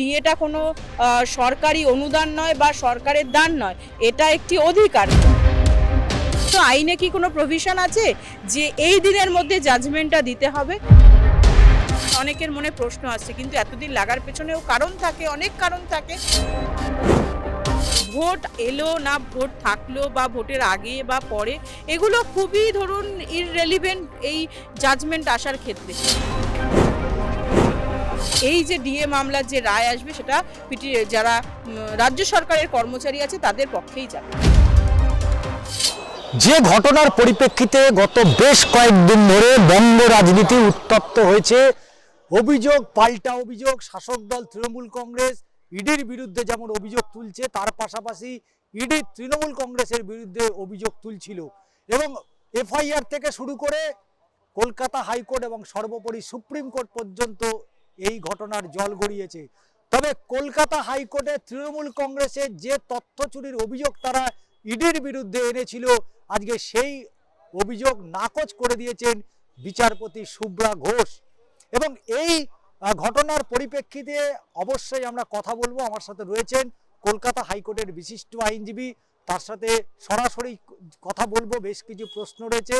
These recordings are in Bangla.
ডিএটা কোনো সরকারি অনুদান নয় বা সরকারের দান নয়, এটা একটি অধিকার। তো আইনে কি কোনো প্রভিশন আছে যে এই দিনের মধ্যে জাজমেন্টটা দিতে হবে? অনেকের মনে প্রশ্ন আসছে, কিন্তু এতদিন লাগার পেছনেও কারণ থাকে, অনেক কারণ থাকে। ভোট এলো না ভোট থাকলো বা ভোটের আগে বা পরে, এগুলো খুবই ধরুন ইররেলিভেন্ট এই জাজমেন্ট আসার ক্ষেত্রে। এই যে ডিএ মামলার যে রায় আসবে সেটা যারা রাজ্য সরকারের কর্মচারী আছে তাদের পক্ষেই যাবে। যে ঘটনার পরিপ্রেক্ষিতে গত বেশ কয়েকদিন ধরে বঙ্গ রাজনীতি উত্তপ্ত হয়েছে, অভিযোগ পাল্টা অভিযোগ, শাসক দল তৃণমূল কংগ্রেস ইডির বিরুদ্ধে যেমন অভিযোগ তুলছে, তার পাশাপাশি ইডি তৃণমূল কংগ্রেসের বিরুদ্ধে অভিযোগ তুলছিল এবং এফআইআর থেকে শুরু করে কলকাতা হাইকোর্ট এবং সর্বোপরি সুপ্রিম কোর্ট পর্যন্ত এই ঘটনার জল গড়িয়েছে। তবে কলকাতা হাইকোর্টে তৃণমূল কংগ্রেসের যে তথ্য চুরির অভিযোগ তারা ইডির বিরুদ্ধে এনেছিল, আজকে সেই অভিযোগ নাকচ করে দিয়েছেন বিচারপতি শুভ্রা ঘোষ। এবং এই ঘটনার পরিপ্রেক্ষিতে অবশ্যই আমরা কথা বলবো। আমার সাথে রয়েছেন কলকাতা হাইকোর্টের বিশিষ্ট আইনজীবী, তার সাথে সরাসরি কথা বলবো। বেশ কিছু প্রশ্ন রয়েছে,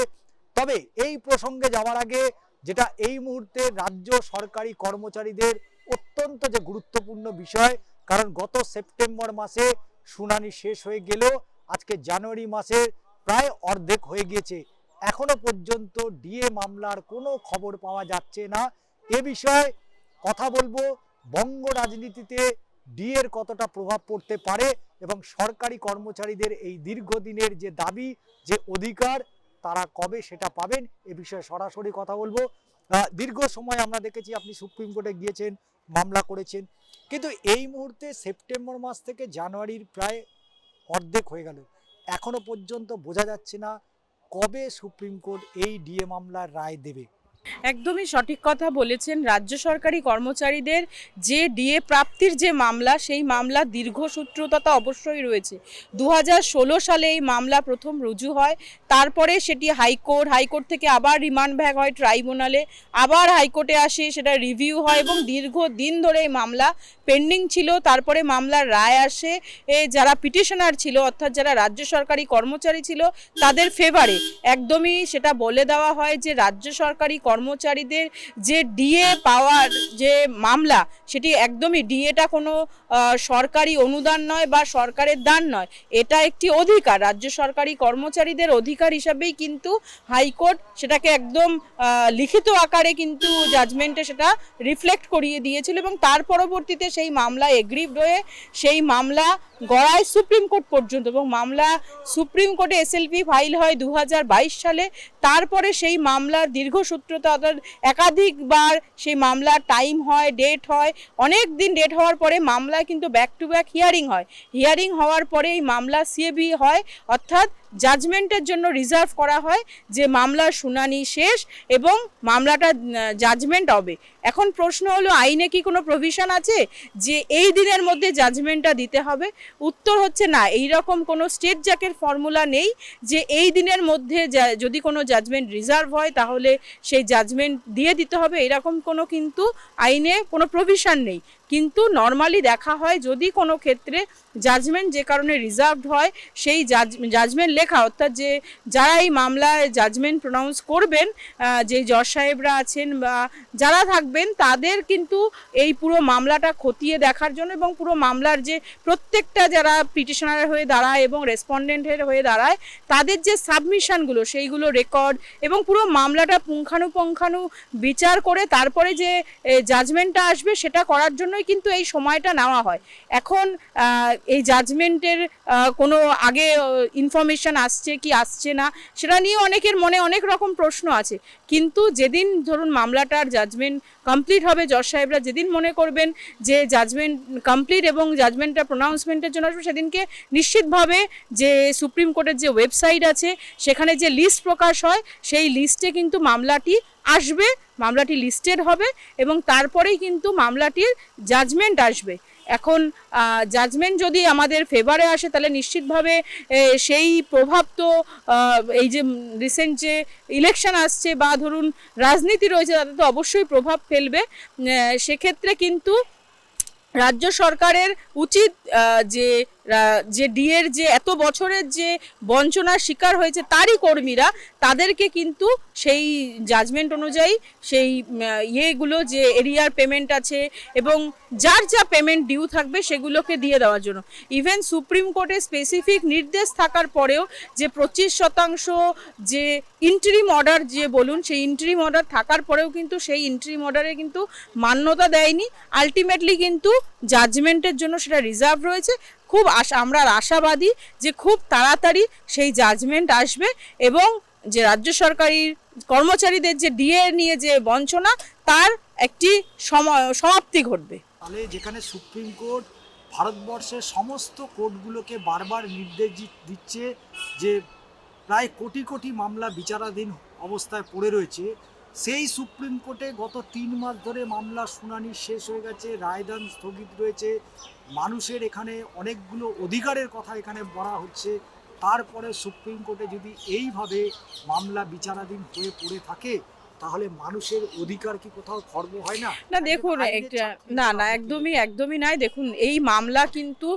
তবে এই প্রসঙ্গে যাওয়ার আগে যেটা এই মুহূর্তে রাজ্য সরকারি কর্মচারীদের অত্যন্ত যে গুরুত্বপূর্ণ বিষয়, কারণ গত সেপ্টেম্বর মাসে শুনানি শেষ হয়ে গেল, আজকে জানুয়ারি মাসের প্রায় অর্ধেক হয়ে গিয়েছে, এখনো পর্যন্ত ডিএ মামলার কোনো খবর পাওয়া যাচ্ছে না। এ বিষয়ে কথা বলবো। বঙ্গ রাজনীতিতে ডিএর কতটা প্রভাব পড়তে পারে এবং সরকারি কর্মচারীদের এই দীর্ঘদিনের যে দাবি, যে অধিকার, তারা কবে সেটা পাবেন, এ বিষয়ে সরাসরি কথা বলবো। দীর্ঘ সময় আমরা দেখেছি আপনি সুপ্রিম কোর্টে গিয়েছেন, মামলা করেছেন, কিন্তু এই মুহূর্তে সেপ্টেম্বর মাস থেকে জানুয়ারির প্রায় অর্ধেক হয়ে গেল, এখনো পর্যন্ত বোঝা যাচ্ছে না কবে সুপ্রিম কোর্ট এই ডিএ মামলার রায় দেবে। একদমই সঠিক কথা বলেছেন। রাজ্য সরকারি কর্মচারীদের যে ডিএ প্রাপ্তির যে মামলা, সেই মামলা দীর্ঘসূত্রতা অবশ্যই রয়েছে। 2016 সালে এই মামলা প্রথম রুজু হয়, তারপরে সেটি হাইকোর্ট থেকে আবার রিমান্ড ব্যাক হয় ট্রাইব্যুনালে, আবার হাইকোর্টে আসে, সেটা রিভিউ হয় এবং দীর্ঘদিন ধরে এই মামলা পেন্ডিং ছিল। তারপরে মামলার রায় আসে যারা পিটিশনার ছিল, অর্থাৎ যারা রাজ্য সরকারি কর্মচারী ছিল, তাদের ফেভারে। একদমই সেটা বলে দেওয়া হয় যে রাজ্য সরকারি কর্মচারীদের যে ডিএ পাওয়ার যে মামলা, সেটি একদমই ডিএটা কোনো সরকারি অনুদান নয় বা সরকারের দান নয়, এটা একটি অধিকার। রাজ্য সরকারি কর্মচারীদের অধিকার হিসাবেই কিন্তু হাইকোর্ট সেটাকে একদম লিখিত আকারে কিন্তু জাজমেন্টে সেটা রিফ্লেক্ট করিয়ে দিয়েছিল এবং তার পরবর্তীতে সেই মামলা এগ্রিভড হয়ে সেই মামলা গড়ায় সুপ্রিম কোর্ট পর্যন্ত এবং মামলা সুপ্রিম কোর্টে এসএলপি ফাইল হয় 2022 সালে। তারপরে সেই মামলার দীর্ঘসূত্রতা, অর্থাৎ একাধিকবার সেই মামলার টাইম হয়, ডেট হয়, অনেক দিন ডেট হওয়ার পরে মামলা কিন্তু ব্যাক টু ব্যাক হিয়ারিং হয়। হিয়ারিং হওয়ার পরে এই মামলা সিএবি হয়, অর্থাৎ জাজমেন্টের জন্য রিজার্ভ করা হয় যে মামলার শুনানি শেষ এবং মামলাটা জাজমেন্ট হবে। এখন প্রশ্ন হলো, আইনে কি কোনো প্রভিশন আছে যে এই দিনের মধ্যে জাজমেন্টটা দিতে হবে? উত্তর হচ্ছে না, এই রকম কোনো স্টেট জ্যাকের ফর্মুলা নেই যে এই দিনের মধ্যে যদি কোনো জাজমেন্ট রিজার্ভ হয় তাহলে সেই জাজমেন্ট দিয়ে দিতে হবে, এরকম কোনো কিন্তু আইনে কোনো প্রভিশন নেই। কিন্তু নর্মালি দেখা হয় যদি কোনো ক্ষেত্রে জাজমেন্ট যে কারণে রিজার্ভড হয়, সেই জাজমেন্ট লেখা, অর্থাৎ যে যারা এই মামলায় জাজমেন্ট প্রনাউন্স করবেন, যে জজ সাহেবরা আছেন বা যারা থাকবেন, তাদের কিন্তু এই পুরো মামলাটা খতিয়ে দেখার জন্য এবং পুরো মামলার যে প্রত্যেকটা যারা পিটিশনার হয়ে দাঁড়ায় এবং রেসপন্ডেন্টের হয়ে দাঁড়ায়, তাদের যে সাবমিশনগুলো সেইগুলো রেকর্ড এবং পুরো মামলাটা পুঙ্খানুপুঙ্খানু বিচার করে তারপরে যে জাজমেন্টটা আসবে সেটা করার জন্যই কিন্তু এই সময়টা নেওয়া হয়। এখন এই জাজমেন্টের কোনো আগে ইনফরমেশন আসছে কি আসছে না, সেটা নিয়ে অনেকের মনে অনেক রকম প্রশ্ন আছে। কিন্তু যেদিন ধরুন মামলাটার জাজমেন্ট কমপ্লিট হবে, জজ সাহেবরা যেদিন মনে করবেন যে জাজমেন্ট কমপ্লিট এবং জাজমেন্টটা প্রনাউন্সমেন্টের জন্য আসবে, সেদিনকে নিশ্চিতভাবে যে সুপ্রিম কোর্টের যে ওয়েবসাইট আছে সেখানে যে লিস্ট প্রকাশ হয়, সেই লিস্টে কিন্তু মামলাটি আসবে, মামলাটি লিস্টেড হবে এবং তারপরেই কিন্তু মামলাটির জাজমেন্ট আসবে। এখন জাজমেন্ট যদি আমাদের ফেভারে আসে তাহলে নিশ্চিতভাবে সেই প্রভাব তো এই যে রিসেন্ট যে ইলেকশন আসছে বা ধরুন রাজনীতি রয়েছে তাতে তো অবশ্যই প্রভাব ফেলবে। সেক্ষেত্রে কিন্তু রাজ্য সরকারের উচিত যে ডিএর যে এত বছরের যে বঞ্চনার শিকার হয়েছে তারই কর্মীরা, তাদেরকে কিন্তু সেই জাজমেন্ট অনুযায়ী সেই ইয়েগুলো যে এরিয়ার পেমেন্ট আছে এবং যার যা পেমেন্ট ডিউ থাকবে সেগুলোকে দিয়ে দেওয়ার জন্য। ইভেন সুপ্রিম কোর্টে স্পেসিফিক নির্দেশ থাকার পরেও যে 25% যে ইন্টারিম অর্ডার যে বলুন, সেই ইন্টারিম অর্ডার থাকার পরেও কিন্তু সেই ইন্টারিম অর্ডারে কিন্তু মান্যতা দেয়নি। আলটিমেটলি কিন্তু জাজমেন্টের জন্য সেটা রিজার্ভ রয়েছে। খুব আমরা আশাবাদী যে খুব তাড়াতাড়ি সেই জাজমেন্ট আসবে এবং যে রাজ্য সরকারি কর্মচারীদের যে ডিএ নিয়ে যে বঞ্চনা তার একটি সমাপ্তি ঘটবে। তাহলে যেখানে সুপ্রিম কোর্ট ভারতবর্ষের সমস্ত কোর্টগুলোকে বারবার নির্দেশ দিচ্ছে যে প্রায় কোটি কোটি মামলা বিচারাধীন অবস্থায় পড়ে রয়েছে, সেই সুপ্রিম কোর্টে গত 3 মাস ধরে মামলা শুনানি শেষ হয়ে গেছে, রায়দান স্থগিত রয়েছে, মানুষের এখানে অনেকগুলো অধিকারের কথা এখানে বলা হচ্ছে, তারপরে সুপ্রিম কোর্টে যদি এইভাবে মামলা বিচারাধীন হয়ে পড়ে থাকে তাহলে মানুষের অধিকার কি কোথাও খর্ব হয় না? না দেখুন, একটা না একদমই নাই। দেখুন এই মামলা কিন্তু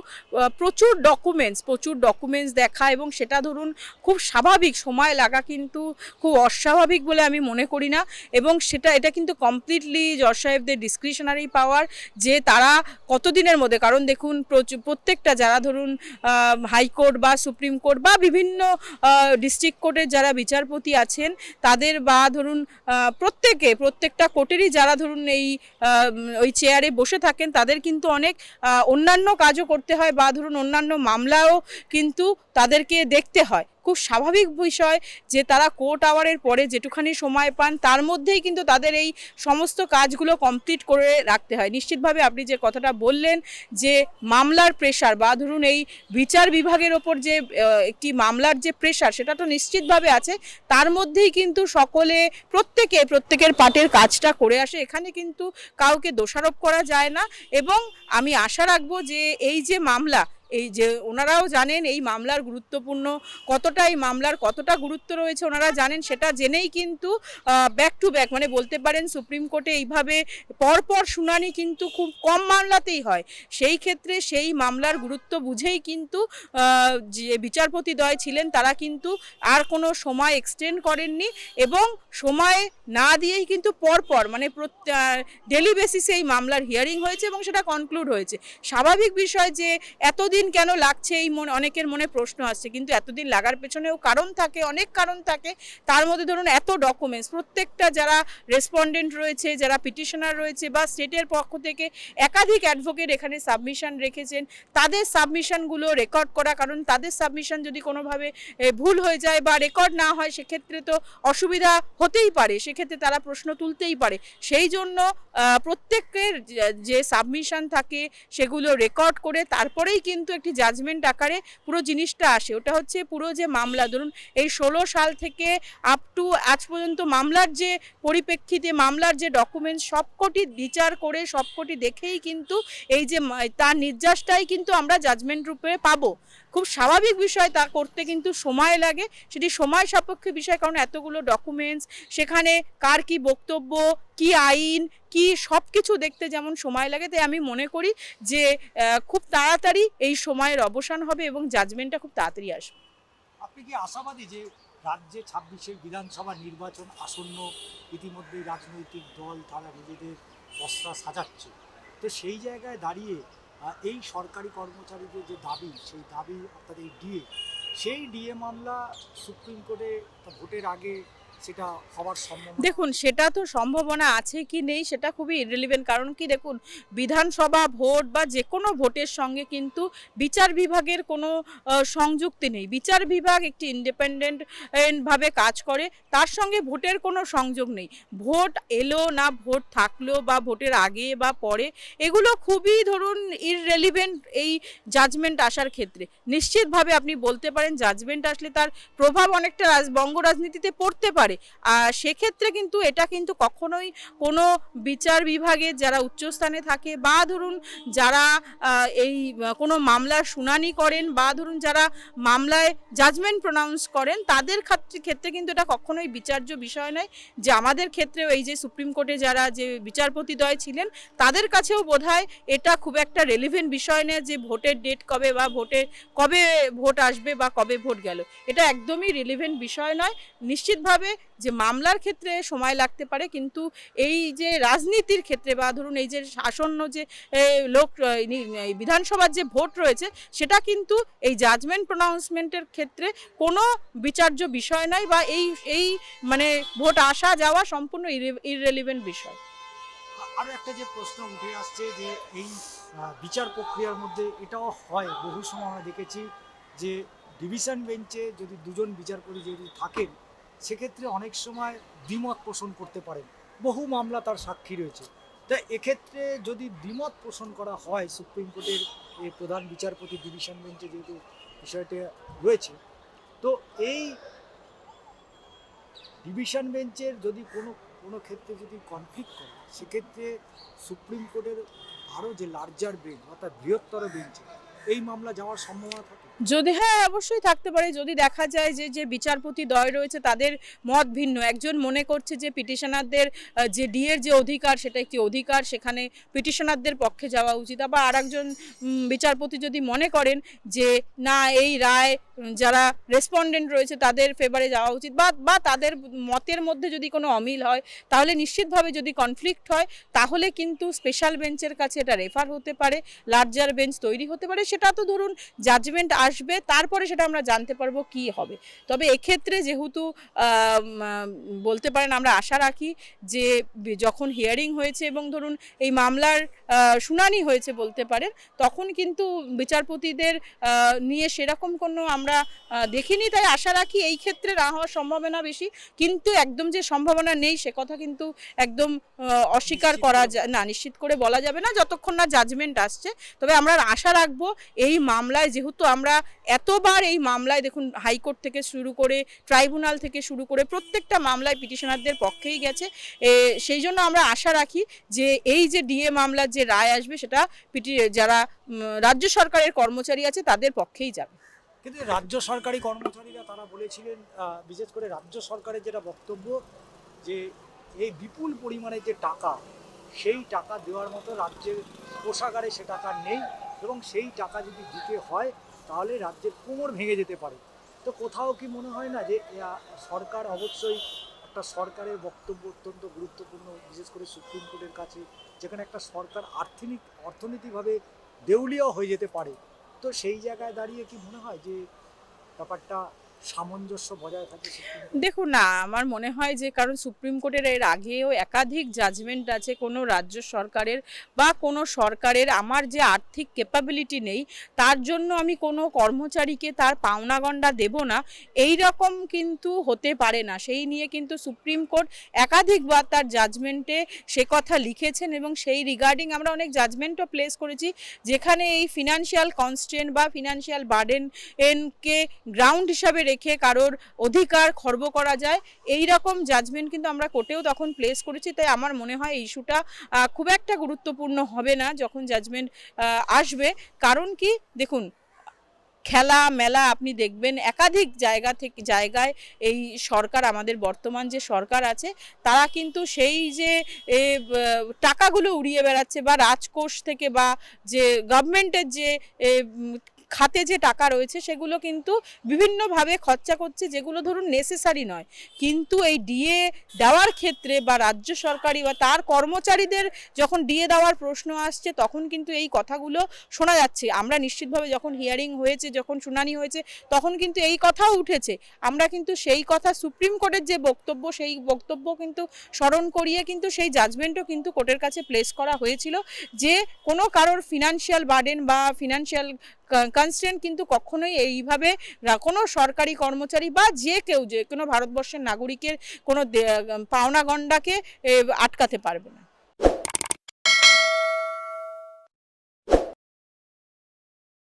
প্রচুর ডকুমেন্টস দেখা এবং সেটা ধরুন খুব স্বাভাবিক, সময় লাগা কিন্তু খুব অস্বাভাবিক বলে আমি মনে করি না। এবং এটা কিন্তু কমপ্লিটলি জজ সাহেবদের ডিসক্রিশনারি পাওয়ার যে তারা কতদিনের মধ্যে, কারণ দেখুন প্রত্যেকটা যারা ধরুন হাইকোর্ট বা সুপ্রিম কোর্ট বা বিভিন্ন ডিস্ট্রিক্ট কোর্টের যারা বিচারপতি আছেন তাদের বা ধরুন প্রত্যেকটা কোর্টেরই যারা ধরুন ওই চেয়ারে বসে থাকেন তাদের কিন্তু অনেক অন্যান্য কাজও করতে হয় বা ধরুন অন্যান্য মামলাও কিন্তু তাদেরকে দেখতে হয়। খুব স্বাভাবিক বিষয় যে তারা কোর্ট আওয়ারের পরে যেটুখানি সময় পান তার মধ্যেই কিন্তু তাদের এই সমস্ত কাজগুলো কমপ্লিট করে রাখতে হয়। নিশ্চিতভাবে আপনি যে কথাটা বললেন যে মামলার প্রেশার বা ধরুন এই বিচার বিভাগের ওপর যে একটি মামলার যে প্রেশার সেটা তো নিশ্চিতভাবে আছে, তার মধ্যেই কিন্তু প্রত্যেকের পার্টের কাজটা করে আসে, এখানে কিন্তু কাউকে দোষারোপ করা যায় না। এবং আমি আশা রাখবো যে এই যে মামলা, এই যে ওনারাও জানেন এই মামলার কতটা গুরুত্ব রয়েছে ওনারা জানেন, সেটা জেনেই কিন্তু ব্যাক টু ব্যাক মানে বলতে পারেন সুপ্রিম কোর্টে এইভাবে পরপর শুনানি কিন্তু খুব কম মামলাতেই হয়। সেই ক্ষেত্রে সেই মামলার গুরুত্ব বুঝেই কিন্তু যে বিচারপতিদ্বয় ছিলেন তারা কিন্তু আর কোনো সময় এক্সটেন্ড করেননি এবং সময় না দিয়েই কিন্তু পরপর মানে ডেলি বেসিসে এই মামলার হিয়ারিং হয়েছে এবং সেটা কনক্লুড হয়েছে। স্বাভাবিক বিষয় যে এতদিন কেন লাগছে এই অনেকের মনে প্রশ্ন আসছে, কিন্তু এতদিন লাগার পেছনেও অনেক কারণ থাকে। তার মধ্যে ধরুন এত ডকুমেন্টস, প্রত্যেকটা যারা রেসপন্ডেন্ট রয়েছে, যারা পিটিশনার রয়েছে বা স্টেটের পক্ষ থেকে একাধিক অ্যাডভোকেট এখানে সাবমিশন রেখেছেন, তাদের সাবমিশনগুলো রেকর্ড করা, কারণ তাদের সাবমিশন যদি কোনোভাবে ভুল হয়ে যায় বা রেকর্ড না হয় সেক্ষেত্রে তো অসুবিধা হতেই পারে, সেক্ষেত্রে তারা প্রশ্ন তুলতেই পারে। সেই জন্য প্রত্যেকের যে সাবমিশন থাকে সেগুলো রেকর্ড করে তারপরেই কিন্তু একটি জাজমেন্ট আকারে পুরো জিনিসটা আসে। ওটা হচ্ছে পুরো যে মামলা ধরুন এই 16 সাল থেকে আপ টু আজ পর্যন্ত মামলার যে পরিপ্রেক্ষিতে মামলার যে ডকুমেন্টস সবকটি বিচার করে সবকটি দেখেই কিন্তু এই যে তার নির্যাসটাই কিন্তু আমরা জাজমেন্ট রূপে পাবো। খুব স্বাভাবিক বিষয়, তা করতে কিন্তু সময় লাগে, সেটি সময় সাপেক্ষ বিষয়, কারণ এতগুলো ডকুমেন্টস, সেখানে কার কি বক্তব্য, কি আইন, কি সব কিছু দেখতে যেমন সময় লাগে। তাই আমি মনে করি যে খুব তাড়াতাড়ি এই সময়ের অবসান হবে এবং জাজমেন্টটা খুব তাড়াতাড়ি আসবে। আপনি কি আশাবাদী যে রাজ্যে 26 বিধানসভা নির্বাচন আসন্ন, ইতিমধ্যেই রাজনৈতিক দল তারা নিজেদের পসরা সাজাচ্ছে, তো সেই জায়গায় দাঁড়িয়ে এই সরকারি কর্মচারীদের যে দাবি, সেই দাবি অর্থাৎ এই সেই ডিএ মামলা সুপ্রিম কোর্টে ভোটের আগে সেটা হওয়ার সম্ভাবনা? দেখুন সেটা তো সম্ভাবনা আছে কি নেই সেটা খুবই ইররিলেভেন্ট, কারণ কি দেখুন বিধানসভা ভোট বা যে কোনো ভোটের সঙ্গে কিন্তু বিচার বিভাগের কোনো সংযুক্তি নেই। বিচার বিভাগ একটি ইন্ডিপেন্ডেন্ট ভাবে কাজ করে, তার সঙ্গে ভোটের কোনো সংযোগ নেই। ভোট এলো না ভোট থাকলো বা ভোটের আগে বা পরে এগুলো খুবই ধরুন ইররিলেভেন্ট এই জাজমেন্ট আসার ক্ষেত্রে। নিশ্চিতভাবে আপনি বলতে পারেন জাজমেন্ট আসলে তার প্রভাব অনেকটা বঙ্গ রাজনীতিতে পড়তে পারে, করে। সেক্ষেত্রে কিন্তু এটা কিন্তু কখনোই কোনো বিচার বিভাগে যারা উচ্চস্থানে থাকে বা ধরুন যারা কোনো মামলার শুনানি করেন বা ধরুন যারা মামলায় জাজমেন্ট প্রনাউন্স করেন তাদের ক্ষেত্রে কিন্তু এটা কখনোই বিচার্য বিষয় নয়। যে আমাদের ক্ষেত্রেও এই যে সুপ্রিম কোর্টে যারা যে বিচারপতিদ্বয় ছিলেন তাদের কাছেও বোধহয় এটা খুব একটা রেলিভেন্ট বিষয় নয় যে ভোটের ডেট কবে বা কবে ভোট আসবে বা কবে ভোট গেল, এটা একদমই রেলিভেন্ট বিষয় নয়। নিশ্চিতভাবে যে মামলার ক্ষেত্রে সময় লাগতে পারে, কিন্তু এই যে রাজনীতির ক্ষেত্রে বা ধরুন এই যে আসন্ন যে বিধানসভার যে ভোট রয়েছে সেটা কিন্তু এই জাজমেন্ট প্রনাউন্সমেন্টের ক্ষেত্রে কোনো বিচার্য বিষয় নয় বা এই মানে ভোট আসা যাওয়া সম্পূর্ণ ইররেলিভেন্ট বিষয়। আরও একটা যে প্রশ্ন উঠে আসছে যে এই বিচার প্রক্রিয়ার মধ্যে এটাও হয়, বহু সময় আমরা দেখেছি যে ডিভিশন বেঞ্চে যদি দুজন বিচারপতি যদি থাকেন সেক্ষেত্রে অনেক সময় দ্বিমত পোষণ করতে পারেন, বহু মামলা তার সাক্ষী রয়েছে। তা এক্ষেত্রে যদি দ্বিমত পোষণ করা হয় সুপ্রিম কোর্টের এই প্রধান বিচারপতি ডিভিশন বেঞ্চে যেহেতু বিষয়টা রয়েছে, তো এই ডিভিশন বেঞ্চের যদি কোনো ক্ষেত্রে যদি কনফ্লিক্ট করে সেক্ষেত্রে সুপ্রিম কোর্টের আরও যে লার্জার বেঞ্চ অর্থাৎ বৃহত্তর বেঞ্চে এই মামলা যাওয়ার সম্ভাবনা থাকে। যদি হ্যাঁ অবশ্যই থাকতে পারে, যদি দেখা যায় যে বিচারপতি দ্বয় রয়েছে তাদের মত ভিন্ন, একজন মনে করছে যে পিটিশনারদের যে ডিএর যে অধিকার সেটা একটি অধিকার, সেখানে পিটিশনারদের পক্ষে যাওয়া উচিত, আবার আরেকজন বিচারপতি যদি মনে করেন যে না এই রায় যারা রেসপন্ডেন্ট রয়েছে তাদের ফেভারে যাওয়া উচিত বা তাদের মতের মধ্যে যদি কোনো অমিল হয় তাহলে নিশ্চিতভাবে যদি কনফ্লিক্ট হয় তাহলে কিন্তু স্পেশাল বেঞ্চের কাছে এটা রেফার হতে পারে, লার্জার বেঞ্চ তৈরি হতে পারে। সেটা তো ধরুন জাজমেন্ট আসবে তারপরে সেটা আমরা জানতে পারবো কি হবে। তবে এক্ষেত্রে যেহেতু বলতে পারেন আমরা আশা রাখি যে যখন হিয়ারিং হয়েছে এবং ধরুন এই মামলার শুনানি হয়েছে বলতে পারেন, তখন কিন্তু বিচারপতিদের নিয়ে সেরকম কোনো আমরা দেখিনি, তাই আশা রাখি এই ক্ষেত্রে না হওয়ার সম্ভাবনা বেশি। কিন্তু একদম যে সম্ভাবনা নেই সে কথা কিন্তু একদম অস্বীকার করা যায় না, নিশ্চিত করে বলা যাবে না যতক্ষণ না জাজমেন্ট আসছে। তবে আমরা আশা রাখবো এই মামলায়, যেহেতু আমরা এতবার এই মামলায় দেখুন হাইকোর্ট থেকে শুরু করে ট্রাইব্যুনাল থেকে শুরু করে প্রত্যেকটা মামলায় পিটিশনারদের পক্ষেই গেছে, সেই জন্য আমরা আশা রাখি যে এই যে ডিএ মামলার যে রায় আসবে সেটা যারা রাজ্য সরকারের কর্মচারী আছে তাদের পক্ষেই যাবে। কিন্তু রাজ্য সরকারি কর্মচারীরা তারা বলেছিলেন, বিশেষ করে রাজ্য সরকারের যেটা বক্তব্য যে এই বিপুল পরিমাণে যে টাকা সেই টাকা দেওয়ার মতো রাজ্যের কোষাগারে সে টাকা নেই এবং সেই টাকা যদি দিতে হয় তাহলে রাজ্যের কোমর ভেঙে যেতে পারে। তো কোথাও কি মনে হয় না যে সরকার অবশ্যই একটা সরকারের বক্তব্য অত্যন্ত গুরুত্বপূর্ণ, বিশেষ করে সুপ্রিম কোর্টের কাছে যেখানে একটা সরকার অর্থনৈতিকভাবে দেউলিয়া হয়ে যেতে পারে, তো সেই জায়গায় দাঁড়িয়ে কি মনে হয় যে ব্যাপারটা সামঞ্জস্য বজায় থাকে? দেখুন না, আমার মনে হয় যে কারণ সুপ্রিম কোর্টের এর আগেও একাধিক জাজমেন্ট আছে, কোনো রাজ্য সরকারের বা কোনো সরকারের আমার যে আর্থিক ক্যাপাবিলিটি নেই তার জন্য আমি কোনো কর্মচারীকে তার পাওনা গণ্ডা দেব না, এই রকম কিন্তু হতে পারে না। সেই নিয়ে কিন্তু সুপ্রিম কোর্ট একাধিকবার তার জাজমেন্টে সে কথা লিখেছেন এবং সেই রিগার্ডিং আমরা অনেক জাজমেন্টও প্লেস করেছি যেখানে এই ফিনান্সিয়াল কনস্ট্রেন্ট বা ফিনান্সিয়াল বার্ডেনকে গ্রাউন্ড হিসাবে রেখে কারোর অধিকার খর্ব করা যায়, এই রকম জাজমেন্ট কিন্তু আমরা কোর্টেও তখন প্লেস করেছি। তাই আমার মনে হয় ইস্যুটা খুব একটা গুরুত্বপূর্ণ হবে না যখন জাজমেন্ট আসবে। কারণ কি দেখুন, খেলা মেলা আপনি দেখবেন একাধিক জায়গায় এই সরকার, আমাদের বর্তমান যে সরকার আছে তারা কিন্তু সেই যে টাকাগুলো উড়িয়ে বেড়াচ্ছে বা রাজকোষ থেকে বা যে গভর্নমেন্টের যে খাতে যে টাকা রয়েছে সেগুলো কিন্তু বিভিন্নভাবে খরচা করছে যেগুলো ধরুন নেসেসারি নয়। কিন্তু এই ডিএ দেওয়ার ক্ষেত্রে বা রাজ্য সরকারি বা তার কর্মচারীদের যখন ডিএ দেওয়ার প্রশ্ন আসছে তখন কিন্তু এই কথাগুলো শোনা যাচ্ছে। আমরা নিশ্চিতভাবে যখন হিয়ারিং হয়েছে, যখন শুনানি হয়েছে তখন কিন্তু এই কথাও উঠেছে, আমরা কিন্তু সেই কথা সুপ্রিম কোর্টের যে বক্তব্য সেই বক্তব্য কিন্তু স্মরণ করিয়ে কিন্তু সেই জাজমেন্টও কিন্তু কোর্টের কাছে প্লেস করা হয়েছিল যে কোনো কারোর ফিনান্সিয়াল বার্ডেন বা ফিনান্সিয়াল কনস্ট্রেন্ট কিন্তু কখনোই এইভাবে কোনো সরকারি কর্মচারী বা যে কোনো ভারতবর্ষের নাগরিকের কোনো পাওনা গণ্ডাকে আটকাতে পারবে না।